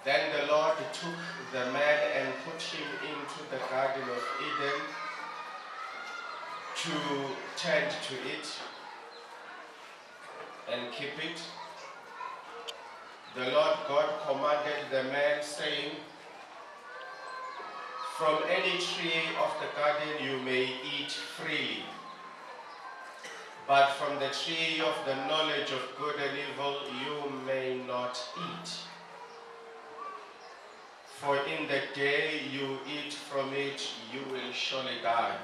Then the Lord took the man and put him into the Garden of Eden to tend to it and keep it. The Lord God commanded the man, saying, "From any tree of the garden you may eat freely, but from the tree of the knowledge of good and evil you may not eat. For in the day you eat from it, you will surely die."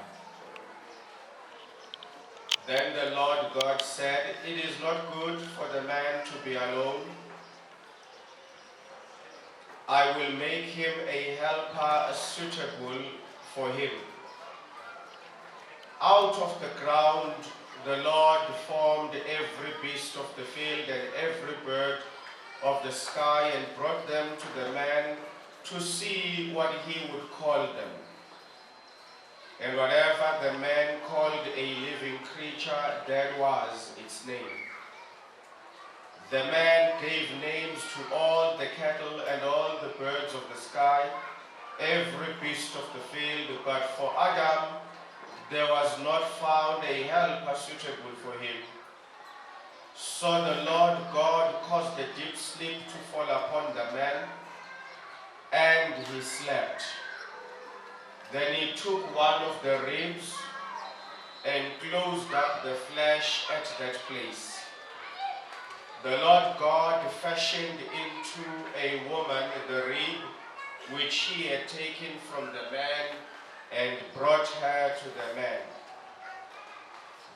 Then the Lord God said, "It is not good for the man to be alone. I will make him a helper suitable for him." Out of the ground the Lord formed every beast of the field and every bird of the sky and brought them to the man to see what he would call them. And whatever the man called a living creature, that was its name. The man gave names to all the cattle and all the birds of the sky, every beast of the field, but for Adam there was not found a helper suitable for him. So the Lord God caused a deep sleep to fall upon the man, and he slept. Then he took one of the ribs and closed up the flesh at that place. The Lord God fashioned into a woman the rib which he had taken from the man and brought her to the man.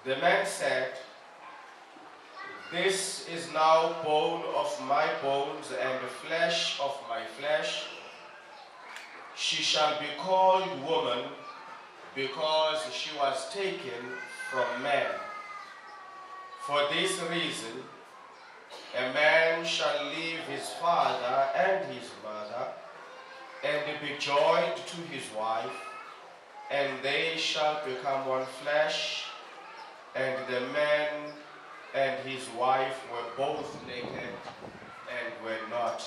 The man said, "This is now bone of my bones and flesh of my flesh. She shall be called woman, because she was taken from man. For this reason, a man shall leave his father and his mother, and be joined to his wife, and they shall become one flesh. And the man and his wife were both naked and were not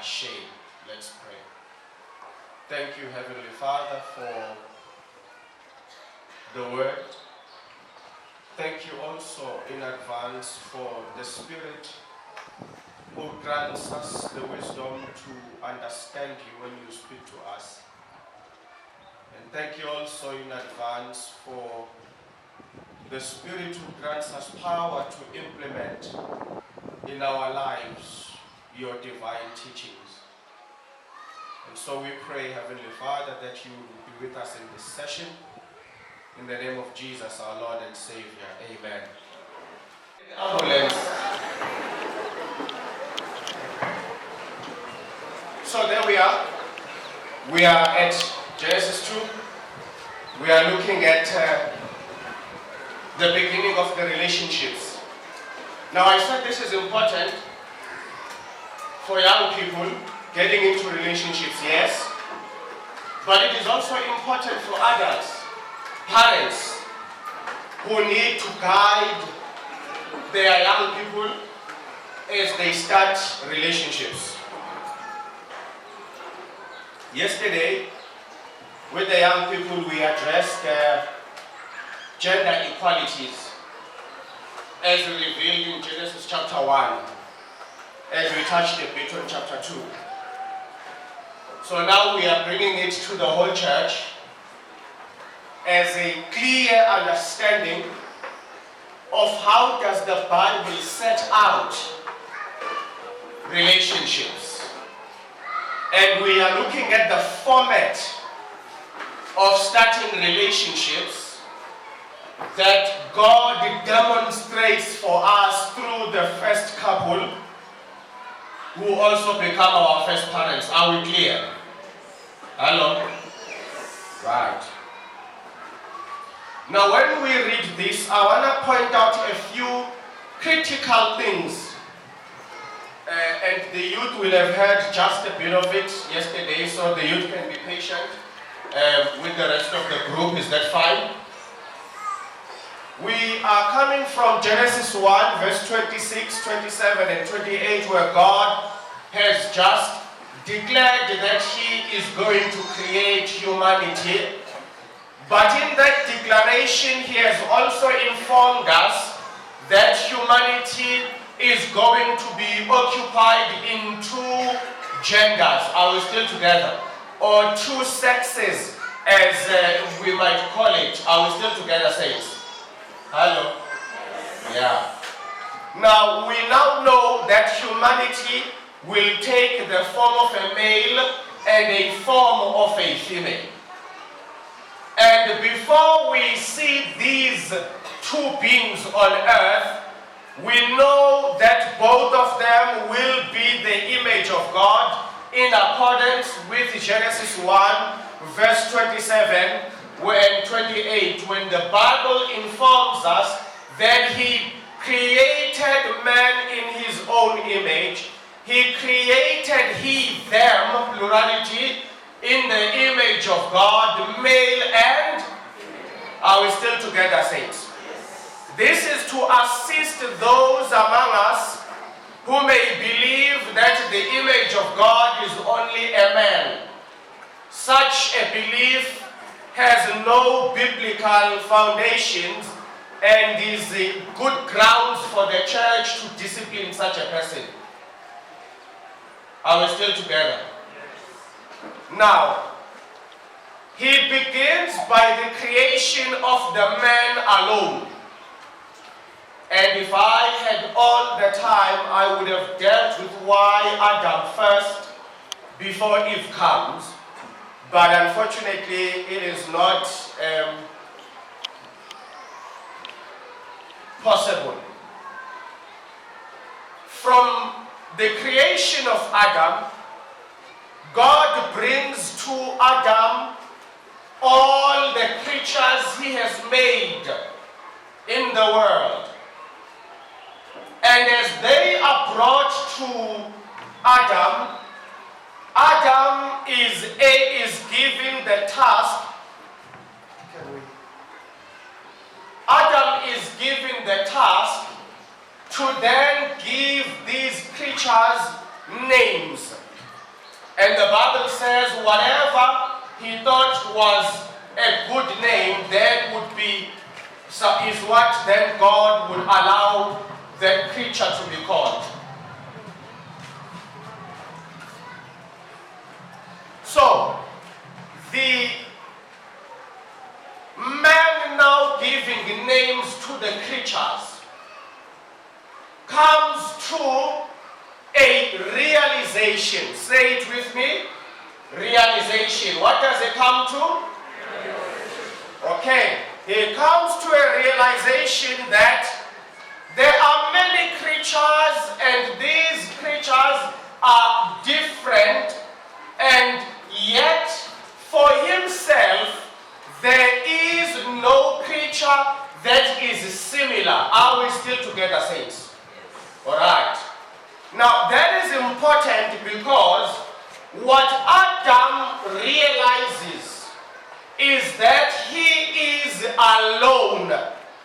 ashamed." Let's pray. Thank you, Heavenly Father, for the word. Thank you also in advance for the Spirit who grants us the wisdom to understand you when you speak to us. And thank you also in advance for the Spirit who grants us power to implement in our lives your divine teachings. And so we pray, Heavenly Father, that you will be with us in this session. In the name of Jesus, our Lord and Savior. Amen. Ambulance. So there we are. We are at Genesis 2. We are looking at the beginning of the relationships. Now I said this is important for young people getting into relationships, yes, but it is also important for adults, parents, who need to guide their young people as they start relationships. Yesterday, with the young people, we addressed gender equalities as revealed in Genesis chapter 1, as we touched a bit on chapter 2. So now we are bringing it to the whole church as a clear understanding of how does the Bible set out relationships. And we are looking at the format of starting relationships that God demonstrates for us through the first couple who also become our first parents. Are we clear? Hello? Right. Now when we read this, I want to point out a few critical things. And the youth will have heard just a bit of it yesterday, so the youth can be patient with the rest of the group. Is that fine? We are coming from Genesis 1, verse 26, 27, and 28, where God has just declared that he is going to create humanity. But in that declaration, he has also informed us that humanity is going to be occupied in two genders. Are we still together? Or two sexes, as we might call it. Are we still together, saints? Hello? Yeah. Now, we now know that humanity will take the form of a male and a form of a female. And before we see these two beings on earth, we know that both of them will be the image of God in accordance with Genesis 1, verse 27 and 28, when the Bible informs us that he created man in his own image. He created them, plurality, in the image of God, male and... Are we still together, saints? This is to assist those among us who may believe that the image of God is only a man. Such a belief has no biblical foundations and is good grounds for the church to discipline such a person. Are we still together? Now, he begins by the creation of the man alone. And if I had all the time, I would have dealt with why Adam first before Eve comes. But unfortunately, it is not possible. From the creation of Adam, God brings to Adam all the creatures he has made in the world. And as they are brought to Adam, Adam is given the task. Adam is given the task to then give these creatures names. And the Bible says whatever he thought was a good name then would be, so is what then God would allow the creature to be called. So, the man now giving names to the creatures comes to a realization. Say it with me. Realization. What does it come to? Okay. It comes to a realization that there are many creatures and these creatures are different, and yet for himself there is no creature that is similar. Are we still together, saints? Alright. Now that is important because what Adam realizes is that he is alone.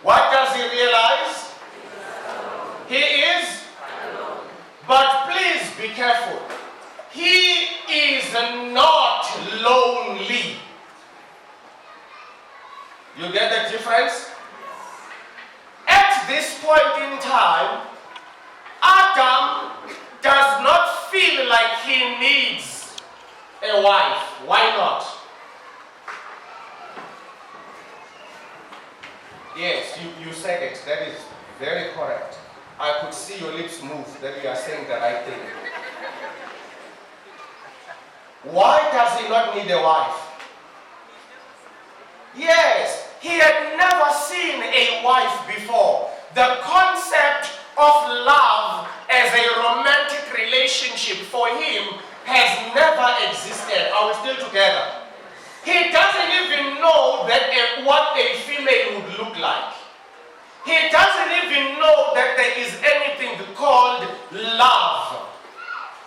What does he realize? He is alone. But please be careful. He is not lonely. You get the difference? At this point in time, Adam does not feel like he needs a wife. Why not? Yes, you said it. That is very correct. I could see your lips move that you are saying the right thing. Why does he not need a wife? Yes, he had never seen a wife before. The concept of love as a romantic relationship for him has never existed. Are we still together? He doesn't even know that what a female would look like. He doesn't even know that there is anything called love.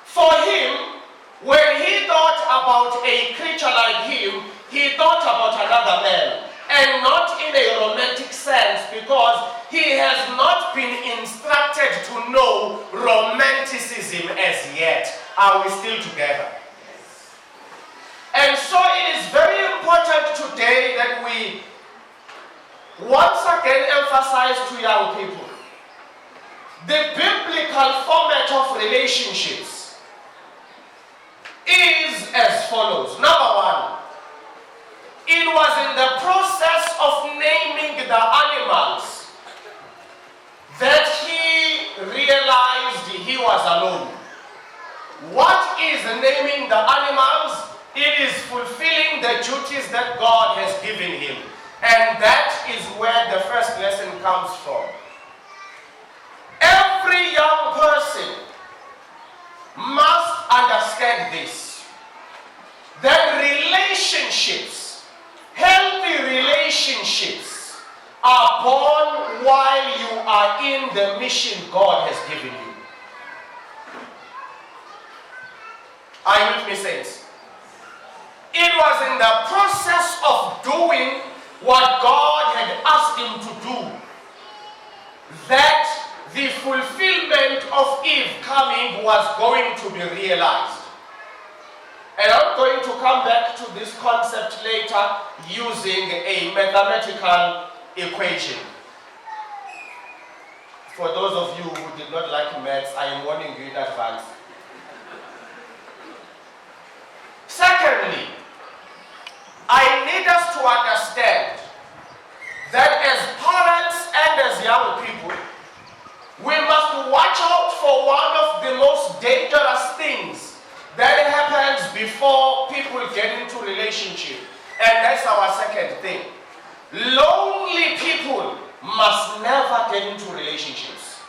For him, when he thought about a creature like him, he thought about another man. And not in a romantic sense, because he has not been instructed to know romanticism as yet. Are we still together? so it is very important today that we once again emphasize to young people the biblical format of relationships is as follows. Number one, it was in the process of naming the animals that he realized he was alone. What is naming the animals? It is fulfilling the duties that God has given him. And that is where the first lesson comes from. Every young person must understand this, that relationships, healthy relationships, are born while you are in the mission God has given you. Are you with me, saints? It was in the process of doing what God had asked him to do that the fulfillment of Eve coming was going to be realized. And I'm going to come back to this concept later using a mathematical equation. For those of you who did not like maths, I am warning you in advance. Secondly, I need us to understand that as parents and as young people, we must watch out for one of the most dangerous things that happens before people get into relationship. And that's our second thing. Lonely people must never get into relationships.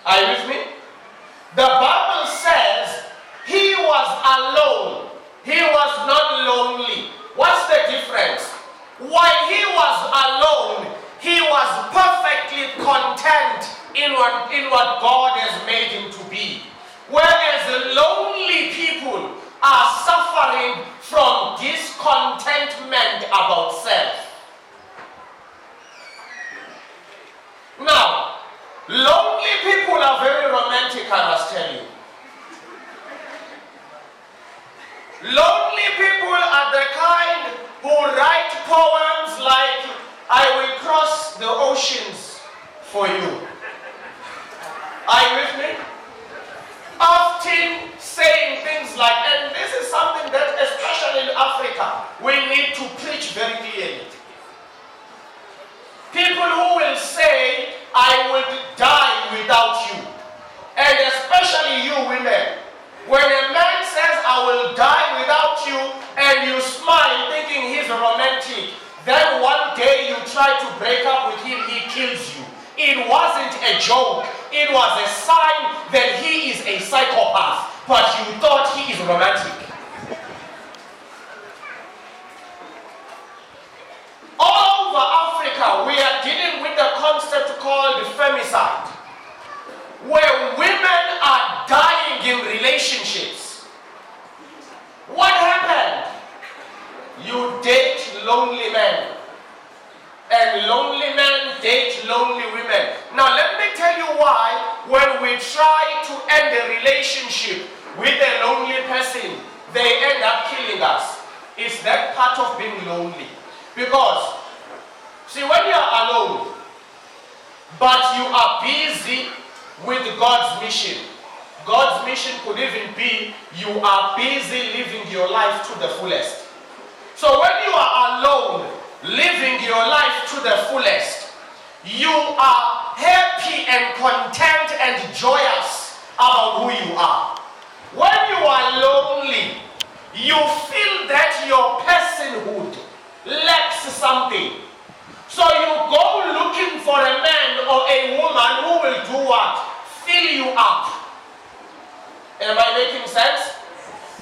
Are you with me? The Bible says he was alone. He was not lonely. What's the difference? While he was alone, he was perfectly content in what God has made him to be. Whereas lonely people are suffering from discontentment about self. Now, lonely people are very romantic, I must tell you. Lonely people are the kind who write poems like, I will cross the oceans for you. Are you with me? Often saying things like, and this is something that, especially in Africa, we need to preach very clearly. People who will say, I will die without you. And especially you women. When a man says, I will die without you, and you smile thinking he's romantic, then one day you try to break up with him, he kills you. It wasn't a joke. It was a sign that he is a psychopath, but you thought he is romantic. All over Africa, we are dealing with a concept called femicide, where women are dying in relationships. What happened? You date lonely men, and lonely men date lonely women. Now let me tell you why when we try to end a relationship with a lonely person, they end up killing us. It's that part of being lonely. Because, see, when you are alone, but you are busy with God's mission. God's mission could even be you are busy living your life to the fullest. So when you are alone, living your life to the fullest, you are happy and content and joyous about who you are. When you are lonely, you feel that your personhood lacks something. So you go looking for a man or a woman who will do what? Fill you up. Am I making sense?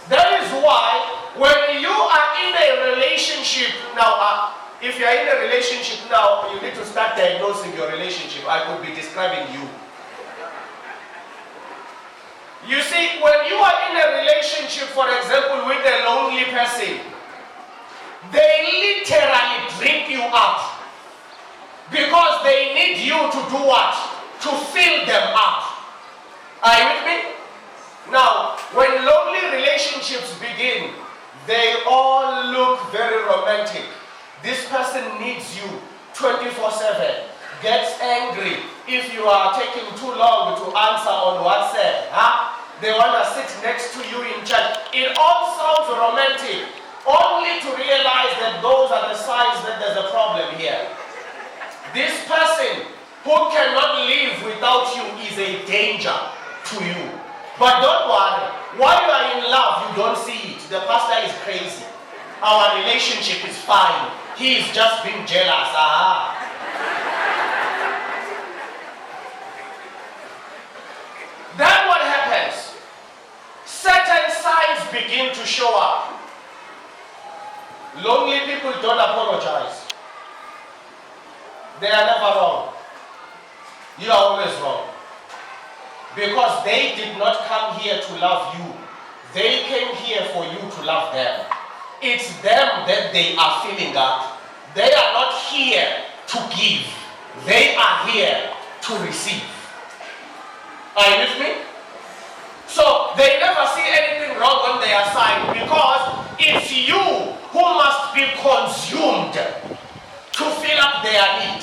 That is why when you are in a relationship now, if you are in a relationship now, you need to start diagnosing your relationship. I could be describing you. You see, when you are in a relationship, for example, with a lonely person, they literally drink you up because they need you to do what? To fill them up. Are you with me? Now, when lonely relationships needs you 24/7, gets angry if you are taking too long to answer on WhatsApp. They want to sit next to you in church. It all sounds romantic, only to realize that those are the signs that there's a problem here. This person who cannot live without you is a danger to you. But don't worry, while you are in love, you don't see it. The pastor is crazy. Our relationship is fine. He is just being jealous. Then what happens? Certain signs begin to show up. Lonely people don't apologize. They are never wrong. You are always wrong. Because they did not come here to love you. They came here for you to love them. It's them that they are filling up. They are not here to give. They are here to receive. Are you with me? So they never see anything wrong on their side, because it's you who must be consumed to fill up their need.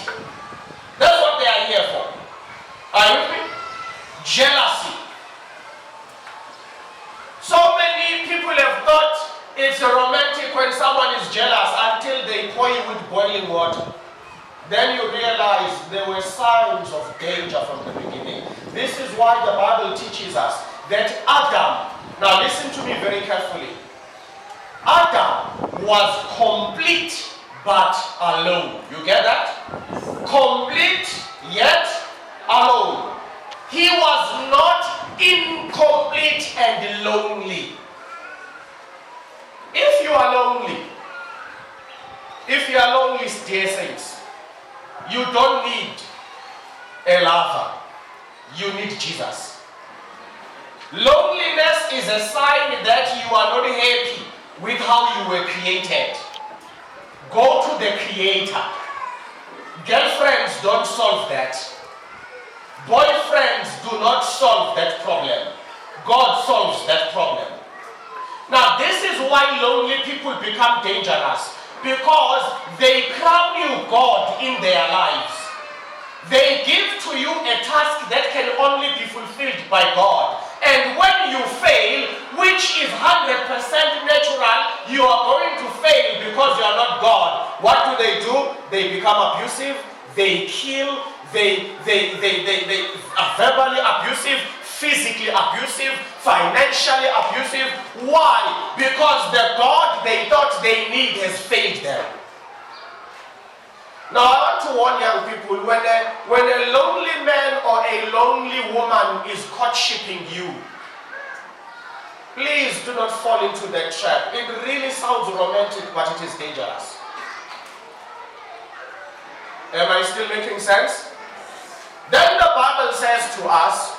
That's what they are here for. Are you with me? Jealousy. So many people have thought it's romantic when someone is jealous until they pour you with boiling water. Then you realize there were signs of danger from the beginning. This is why the Bible teaches us that Adam, now listen to me very carefully. Adam was complete but alone. You get that? Complete yet alone. He was not incomplete and lonely. If you are lonely, dear saints, you don't need a lover. You need Jesus. Loneliness is a sign that you are not happy with how you were created. Go to the Creator. Girlfriends don't solve that. Boyfriends do not solve that problem. God solves that problem. Now, this is why lonely people become dangerous, because they crown you God in their lives. They give to you a task that can only be fulfilled by God. And when you fail, which is 100% natural, you are going to fail because you are not God. What do? They become abusive, they kill, they are verbally abusive, physically abusive, financially abusive. Why? Because the God they thought they need has failed them. Now I want to warn young people, when a lonely man or a lonely woman is courtshipping you, please do not fall into that trap. It really sounds romantic, but it is dangerous. Am I still making sense? Then the Bible says to us,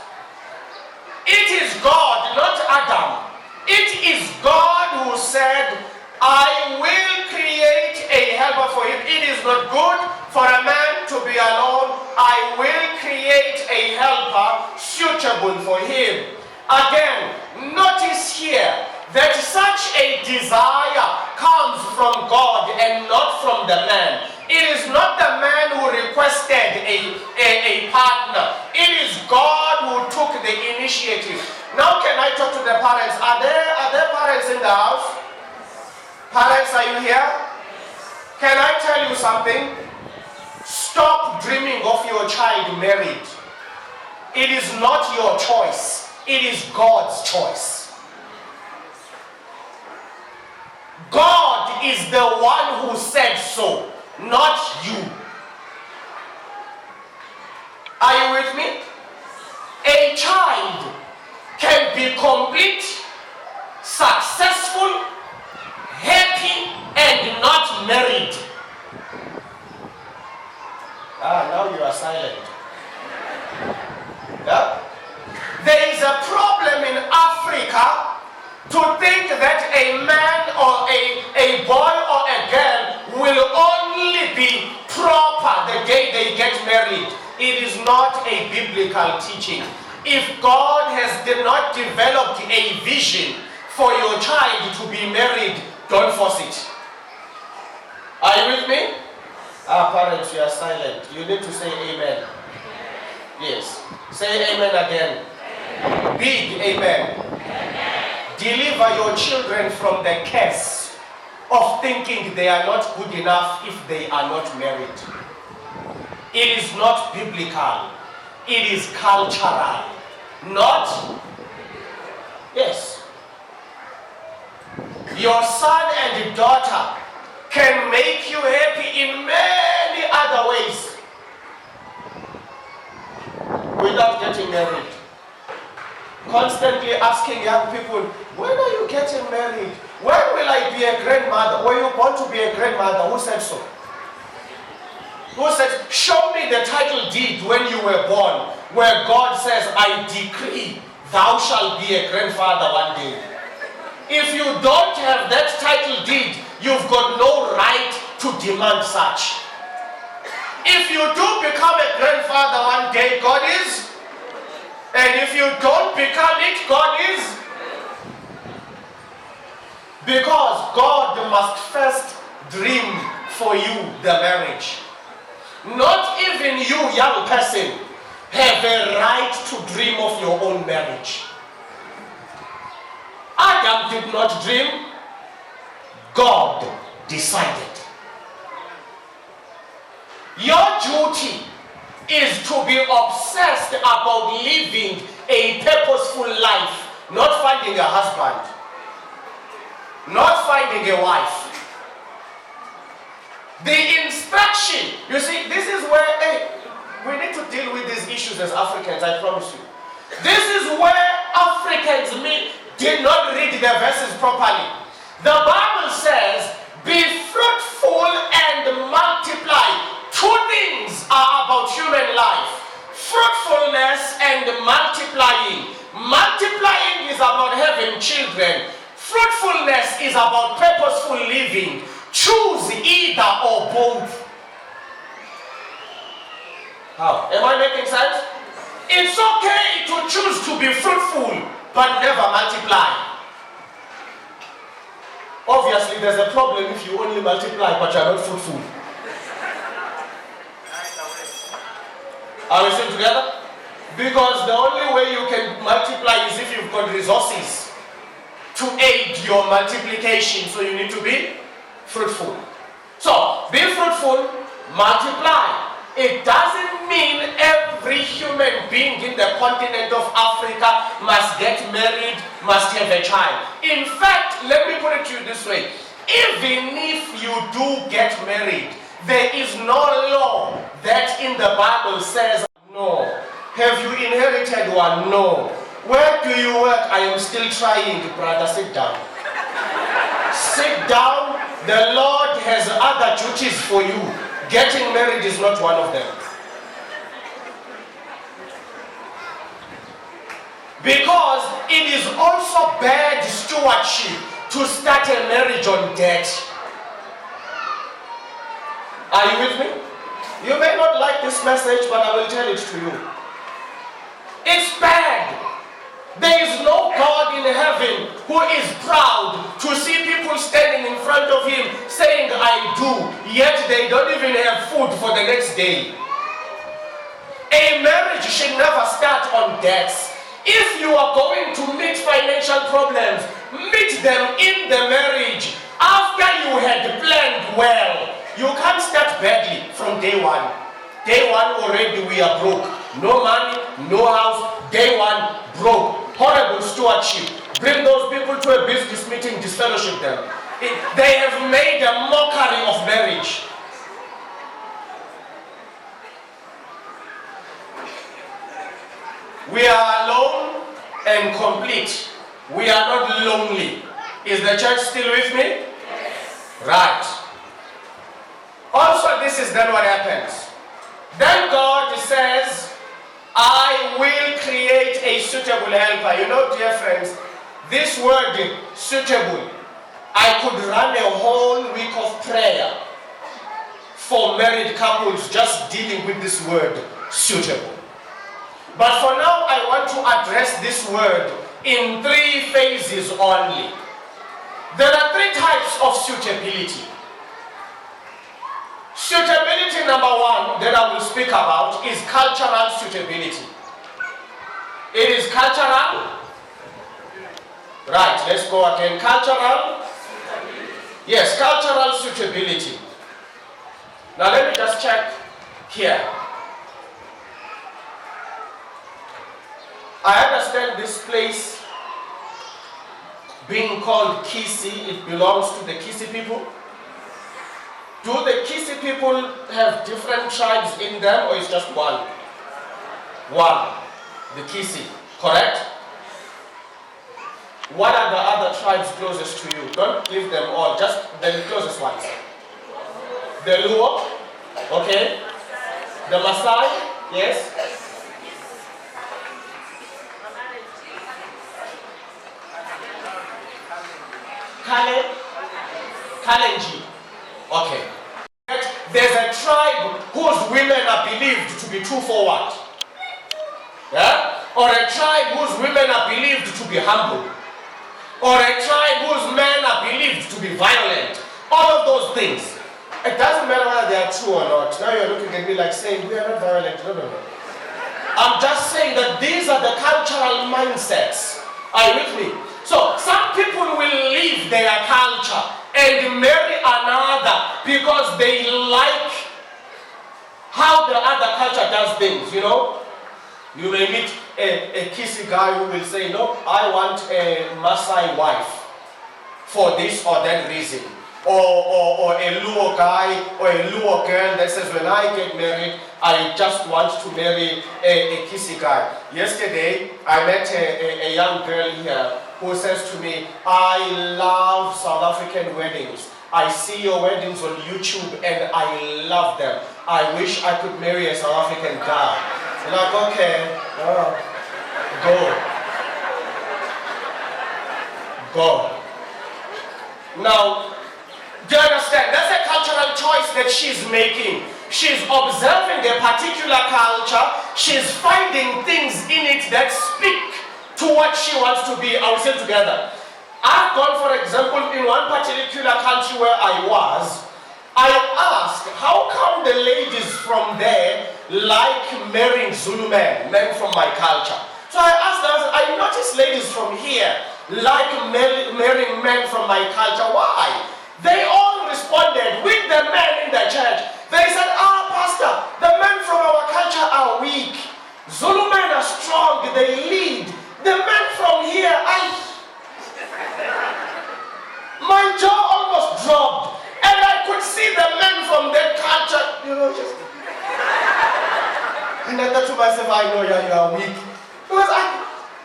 it is God, not Adam. It is God who said, I will create a helper for him. It is not good for a man to be alone. I will create a helper suitable for him. Again, notice here that such a desire comes from God and not from the man. It is not the man who requested a partner. It is God who took the initiative. Now can I talk to the parents? Are there parents in the house? Parents, are you here? Can I tell you something? Stop dreaming of your child married. It is not your choice. It is God's choice. God is the one who said so, not you. Are you with me? A child can be complete, successful, happy, and not married. Now you are silent. Yeah? There is a problem in Africa to think that a man or a boy or a girl will only be proper the day they get married. It is not a biblical teaching. If God has not developed a vision for your child to be married, don't force it. Are you with me? Parents, you are silent. You need to say amen. Yes. Say amen again. Big amen. Deliver your children from the curse of thinking they are not good enough if they are not married. It is not biblical. It is cultural. Not. Yes. Your son and daughter can make you happy in many other ways without getting married. Constantly asking young people, when are you getting married? When will I be a grandmother? Were you born to be a grandmother? Who said so? Who said, show me the title deed when you were born, where God says, I decree, thou shalt be a grandfather one day. If you don't have that title deed, you've got no right to demand such. If you do become a grandfather one day, God is. And if you don't become it, God is. Because God must first dream for you the marriage. Not even you, young person, have a right to dream of your own marriage. Adam did not dream. God decided. Your duty is to be obsessed about living a purposeful life, not finding a husband, not finding a wife. The instruction, you see, this is where we need to deal with these issues as Africans, I promise you. This is where Africans did not read the verses properly. The Bible says, be fruitful and multiply. Two things are about human life: fruitfulness and multiplying. Multiplying is about having children. Fruitfulness is about purposeful living. Choose either or both. How? Am I making sense? It's okay to choose to be fruitful, but never multiply. Obviously, there's a problem if you only multiply, but you're not fruitful. Are we still together? Because the only way you can multiply is if you've got resources to aid your multiplication. So you need to be fruitful. So, be fruitful, multiply. It doesn't mean every human being in the continent of Africa must get married, must have a child. In fact, let me put it to you this way. Even if you do get married, there is no law that in the Bible says, no. Have you inherited one? No. Where do you work? I am still trying, brother. Sit down. Sit down. The Lord has other duties for you. Getting married is not one of them. Because it is also bad stewardship to start a marriage on debt. Are you with me? You may not like this message, but I will tell it to you. It's bad. There is no God in heaven who is proud to see people standing in front of him saying, I do, yet they don't even have food for the next day. A marriage should never start on debts. If you are going to meet financial problems, meet them in the marriage after you had planned well. You can't start badly from day one. Day one already we are broke. No money, no house. Day one, broke. Horrible stewardship. Bring those people to a business meeting, disfellowship them. They have made a mockery of marriage. We are alone and complete. We are not lonely. Is the church still with me? Yes. Right. Also, this is then what happens. Then God says, I will create a suitable helper. You know, dear friends, this word suitable, I could run a whole week of prayer for married couples just dealing with this word suitable. But for now, I want to address this word in 3 phases only. There are 3 types of suitability. Suitability number one that I will speak about is cultural suitability. It is cultural. Right, let's go again. Cultural. Yes, cultural suitability. Now let me just check here. I understand this place being called KISII, it belongs to the KISII people. Do the KISII people have different tribes in them, or is just one? One, the KISII, correct? What are the other tribes closest to you? Don't leave them all, just the closest ones. The Luo, okay. The Maasai, yes. Kalenji, okay. There's a tribe whose women are believed to be too forward. Yeah? Or a tribe whose women are believed to be humble. Or a tribe whose men are believed to be violent. All of those things. It doesn't matter whether they are true or not. Now you're looking at me like saying, we are not violent. No, no, no. I'm just saying that these are the cultural mindsets. Are you with me? So, some people will leave their culture and marry another because they like how the other culture does things, you know? You may meet a KISII guy who will say, no, I want a Maasai wife for this or that reason. Or a Luo guy or a Luo girl that says, when I get married, I just want to marry a KISII guy. Yesterday, I met a young girl here who says to me, I love South African weddings. I see your weddings on YouTube and I love them. I wish I could marry a South African guy. And I'm like, okay, go. Now, do you understand? That's a cultural choice that she's making. She's observing a particular culture. She's finding things in it that speak to what she wants to be. I will say together. I've gone, for example, in one particular country where I was, I asked, how come the ladies from there like marrying Zulu men from my culture? So I asked them, I noticed ladies from here like marrying men from my culture. Why? They all responded with the men in the church. They said, Pastor, the men from our culture are weak. Zulu men are strong, they lead. The men from here, my jaw almost dropped. And I could see the men from that culture, you know, just... And I thought to myself, I know you are weak. Because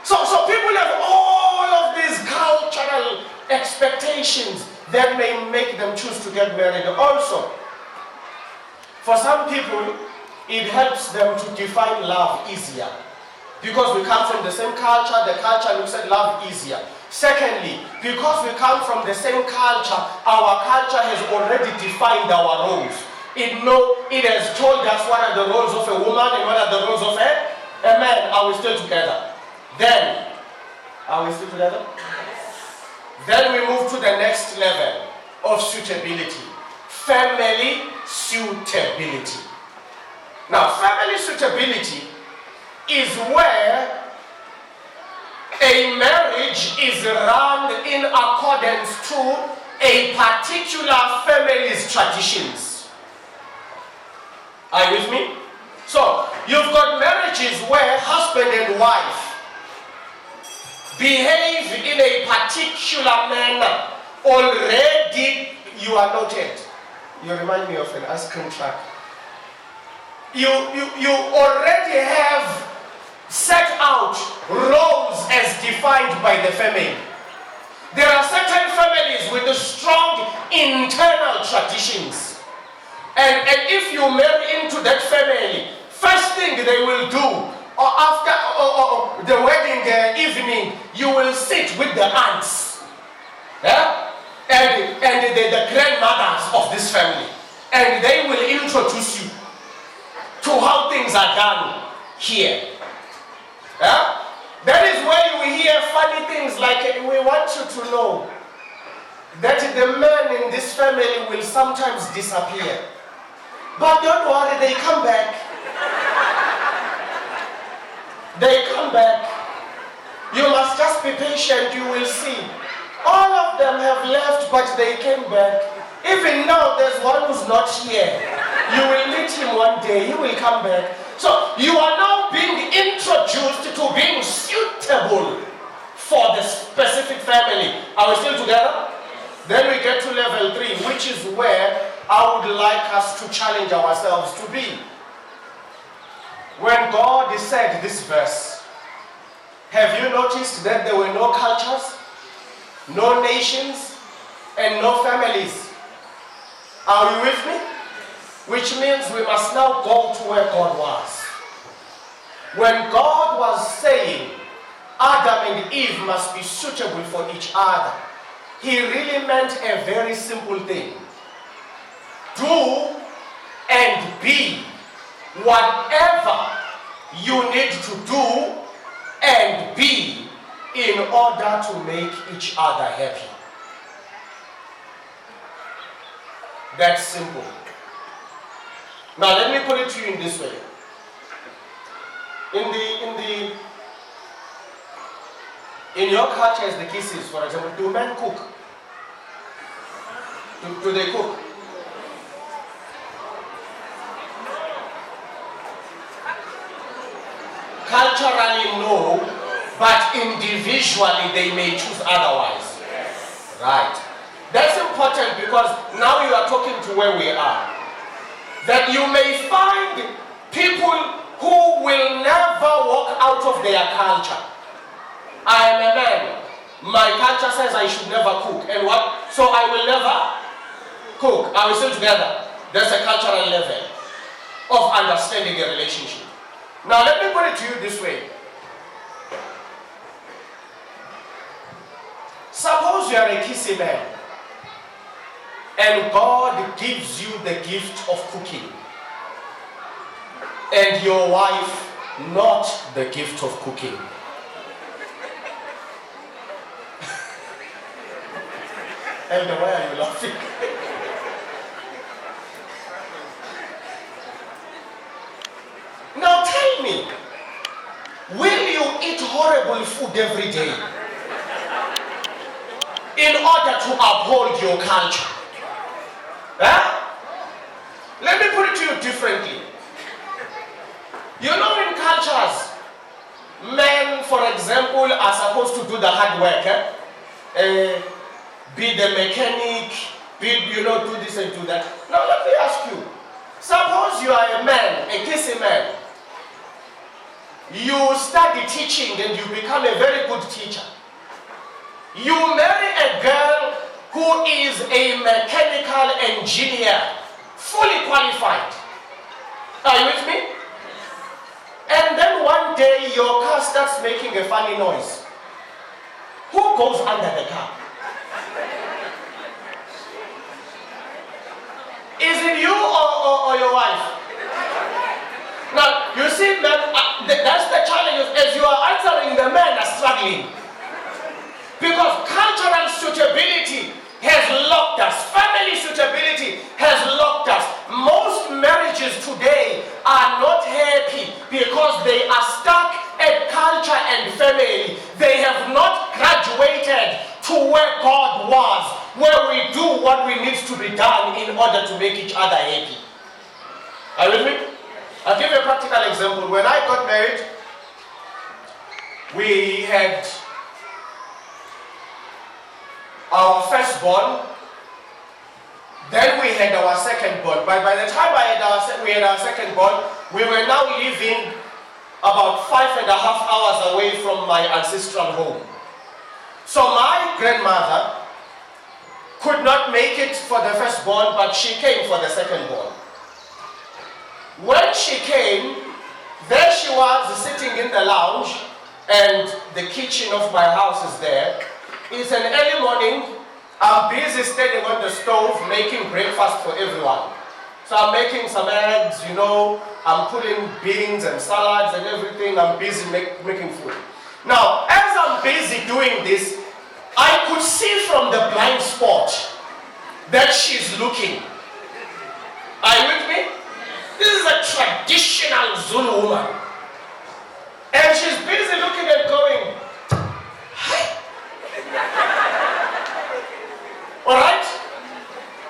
so people have all of these cultural expectations that may make them choose to get married. Also, for some people, it helps them to define love easier. Because we come from the same culture, the culture looks at love easier. Secondly, because we come from the same culture, our culture has already defined our roles. It has told us what are the roles of a woman and what are the roles of a man. Are we still together? Then, are we still together? Then we move to the next level of suitability. Family suitability. Now, family suitability is where a marriage is run in accordance to a particular family's traditions. Are you with me? So, you've got marriages where husband and wife behave in a particular manner. Already you are noted. You remind me of an ice cream truck. You already have set out roles as defined by the family. There are certain families with strong internal traditions. And if you marry into that family, first thing they will do, or after the wedding evening, you will sit with the aunts, yeah? and the grandmothers of this family, and they will introduce you to how things are done here. Yeah? That is where you will hear funny things like, we want you to know that the man in this family will sometimes disappear. But don't worry, they come back. They come back. You must just be patient, you will see. All of them have left, but they came back. Even now, there's one who's not here. You will meet him one day, he will come back. So you are now being introduced to being suitable for the specific family. Are we still together? Then we get to level 3, which is where I would like us to challenge ourselves to be. When God said this verse, have you noticed that there were no cultures, no nations, and no families? Are you with me? Which means we must now go to where God was. When God was saying Adam and Eve must be suitable for each other, he really meant a very simple thing. Do and be whatever you need to do and be in order to make each other happy. That's simple. Now let me put it to you in this way. In your culture as the KISII, for example, do men cook? Do they cook? Culturally, no, but individually they may choose otherwise. Right. That's important because now you are talking to where we are. That you may find people who will never walk out of their culture. I am a man. My culture says I should never cook. And what? So I will never cook. Are we still together? That's a cultural level of understanding a relationship. Now let me put it to you this way. Suppose you are a KISII man and God gives you the gift of cooking and your wife not the gift of cooking. Elder, why are you laughing? Now tell me, will you eat horrible food every day in order to uphold your culture? Huh? Let me put it to you differently. You know, in cultures, men, for example, are supposed to do the hard work. Be the mechanic, do this and do that. Now let me ask you, suppose you are a man, a KISII man. You study teaching and you become a very good teacher. You marry a girl who is a mechanical engineer, fully qualified. Are you with me? And then one day your car starts making a funny noise. Who goes under the car? Is it you or your wife? Now, you see, man, that's the challenge. As you are answering, the men are struggling. Because cultural suitability has locked us. Family suitability has locked us. Most marriages today are not happy because they are stuck at culture and family. They have not graduated to where God was, where we do what we need to be done in order to make each other happy. Are you with me? I'll give you a practical example. When I got married, we had our firstborn, then we had our secondborn. But by the time we had our secondborn, we were now living about 5.5 hours away from my ancestral home. So my grandmother could not make it for the firstborn, but she came for the secondborn. When she came, there she was sitting in the lounge, and the kitchen of my house is there. It's an early morning. I'm busy standing on the stove making breakfast for everyone. So I'm making some eggs, I'm putting beans and salads and everything. I'm busy making food. Now, as I'm busy doing this, I could see from the blind spot that she's looking. Are you with me? a traditional Zulu woman. And she's busy looking and going, hi. Alright?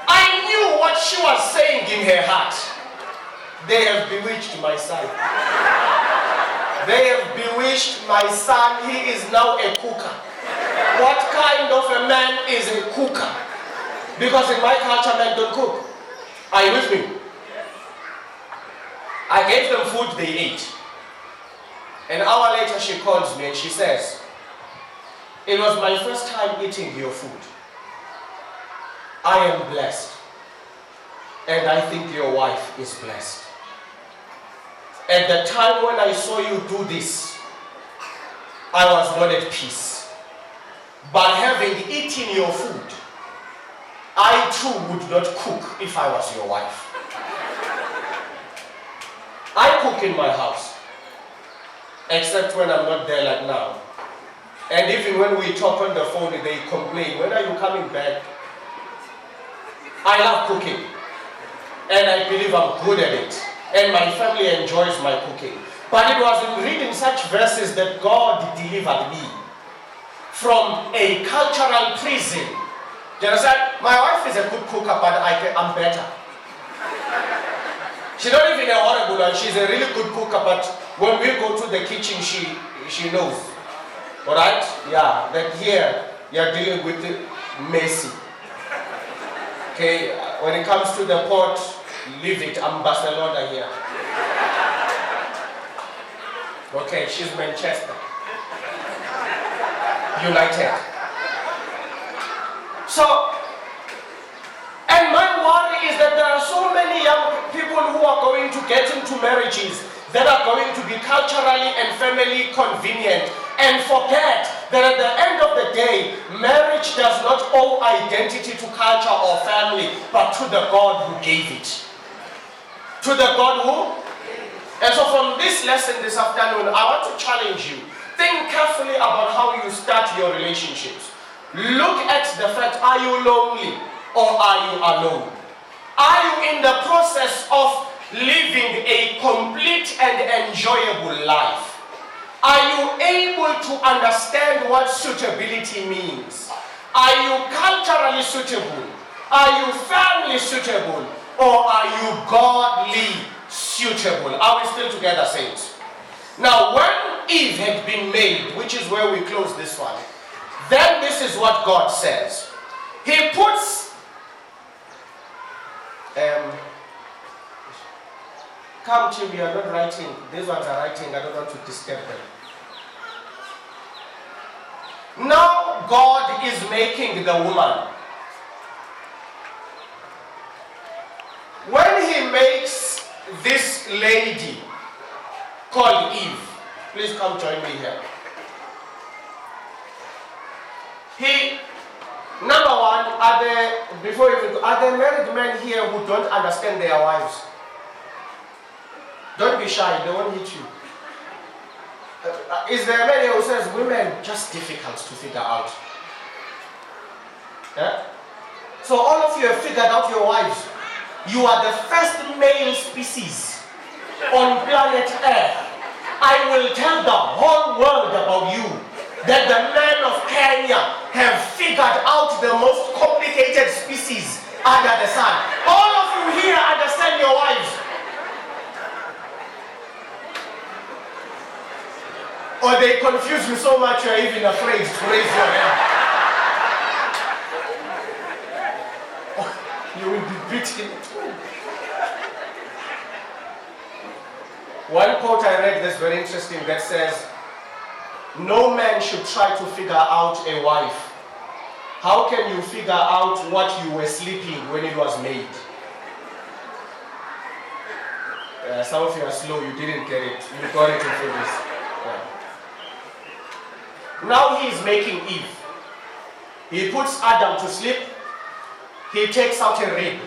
I knew what she was saying in her heart. They have bewitched my son. They have bewitched my son. He is now a cooker. What kind of a man is a cooker? Because in my culture, men don't cook. Are you with me? I gave them food, they ate. An hour later, she calls me and she says, it was my first time eating your food. I am blessed. And I think your wife is blessed. At the time when I saw you do this, I was not at peace. But having eaten your food, I too would not cook if I was your wife. I cook in my house, except when I'm not there like now. And even when we talk on the phone, they complain, when are you coming back? I love cooking, and I believe I'm good at it, and my family enjoys my cooking. But it was in reading such verses that God delivered me from a cultural prison. You understand? My wife is a good cooker, but I'm better. She's not even a horrible one. She's a really good cooker, but when we go to the kitchen, she knows. Alright? Yeah, that here, you're dealing with it messy. Okay, when it comes to the pot, leave it. I'm Barcelona here. Okay, she's Manchester United. So, and my worry is that there are so many young people who are going to get into marriages that are going to be culturally and family convenient and forget that at the end of the day, marriage does not owe identity to culture or family, but to the God who gave it. To the God who? And so from this lesson this afternoon, I want to challenge you. Think carefully about how you start your relationships. Look at the fact, are you lonely or are you alone? Are you in the process of living a complete and enjoyable life? Are you able to understand what suitability means? Are you culturally suitable? Are you family suitable? Or are you godly suitable? Are we still together, saints? Now, when Eve had been made, which is where we close this one, then this is what God says. He puts come to me, I'm not writing. These ones are writing, I don't want to disturb them. Now God is making the woman. When he makes this lady called Eve, please come join me here. Number one, are there married men here who don't understand their wives? Don't be shy, they won't hit you. Is there a man here who says women just difficult to figure out? Yeah? So all of you have figured out your wives. You are the first male species on planet Earth. I will tell the whole world about you that the men of Kenya have figured out the most complicated species under the sun. All of you here understand your wives. Or they confuse you so much you're even afraid to raise your hand. Oh, you will be beaten too. One quote I read that's very interesting that says, no man should try to figure out a wife. How can you figure out what you were sleeping when it was made? Some of you are slow, you didn't get it. You got it before this. Yeah. Now he is making Eve. He puts Adam to sleep. He takes out a rib.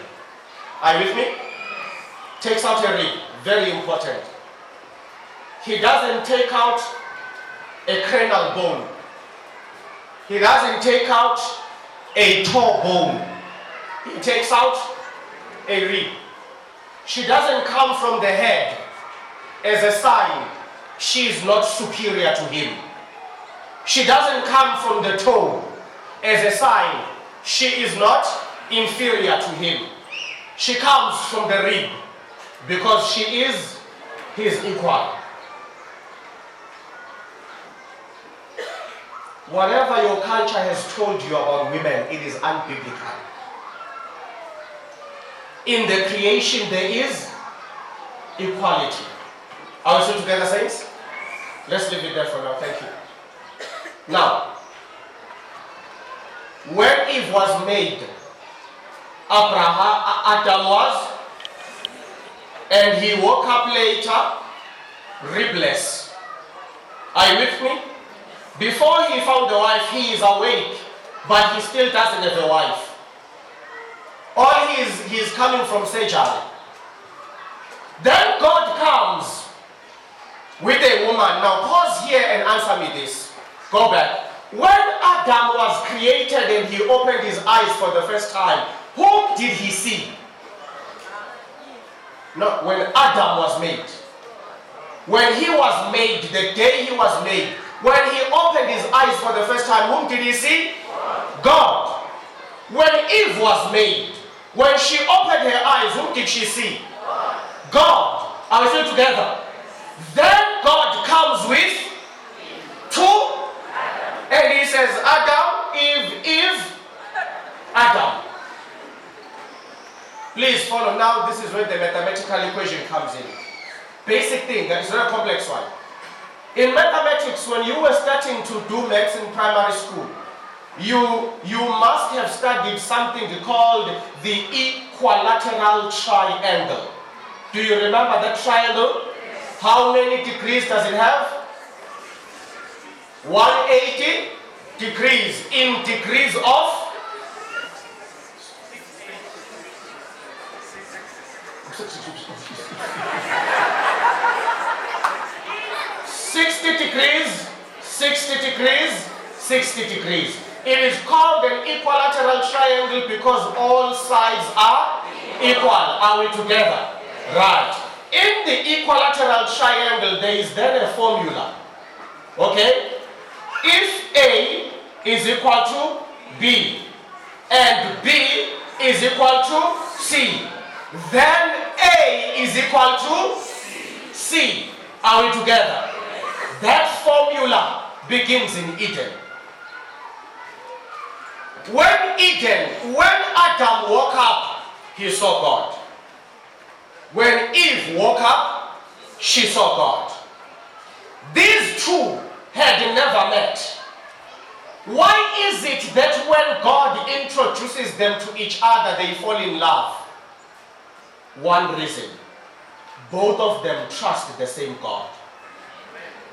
Are you with me? Takes out a rib. Very important. He doesn't take out a cranial bone. He doesn't take out a toe bone. He takes out a rib. She doesn't come from the head as a sign she is not superior to him. She doesn't come from the toe as a sign she is not inferior to him. She comes from the rib because she is his equal. Whatever your culture has told you about women, it is unbiblical. In the creation there is equality. Are we still together, saints? Let's leave it there for now. Thank you. Now, when Eve was made, Adam was, and he woke up later, ribless. Are you with me? Before he found the wife, he is awake, but he still doesn't have a wife. All he's coming from surgery. Then God comes with a woman. Now pause here and answer me this. Go back. When Adam was created and he opened his eyes for the first time, whom did he see? No, when Adam was made. When he was made, the day he was made, when he opened his eyes for the first time, whom did he see? God. When Eve was made, when she opened her eyes, whom did she see? God. Are we still together? Then God comes with two, and he says, Adam, Eve, Adam. Please follow now. This is where the mathematical equation comes in. Basic thing, that is not a complex one. In mathematics, when you were starting to do maths in primary school, you must have studied something called the equilateral triangle. Do you remember that triangle? How many degrees does it have? 180 degrees in degrees of 60 degrees, 60 degrees, 60 degrees. It is called an equilateral triangle because all sides are equal. Are we together? Right. In the equilateral triangle, there is then a formula. Okay? If A is equal to B and B is equal to C, then A is equal to C. Are we together? That formula begins in Eden. When Adam woke up, he saw God. When Eve woke up, she saw God. These two had never met. Why is it that when God introduces them to each other, they fall in love? One reason. Both of them trust the same God.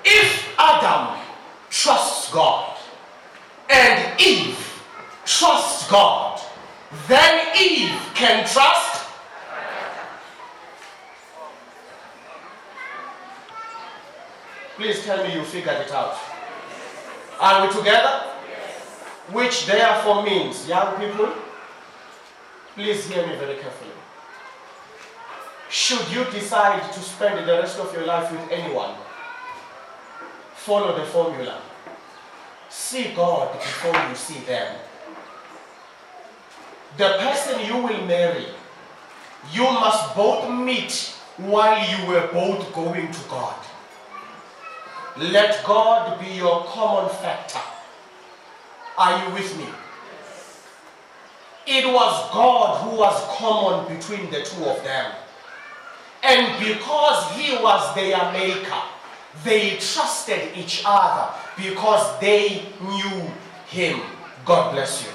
If Adam trusts God and Eve trusts God, then Eve can trust. Please tell me you figured it out. Are we together? Which therefore means, young people, please hear me very carefully. Should you decide to spend the rest of your life with anyone, follow the formula. See God before you see them. The person you will marry, you must both meet while you were both going to God. Let God be your common factor. Are you with me? It was God who was common between the two of them. And because he was their maker, they trusted each other because they knew him. God bless you.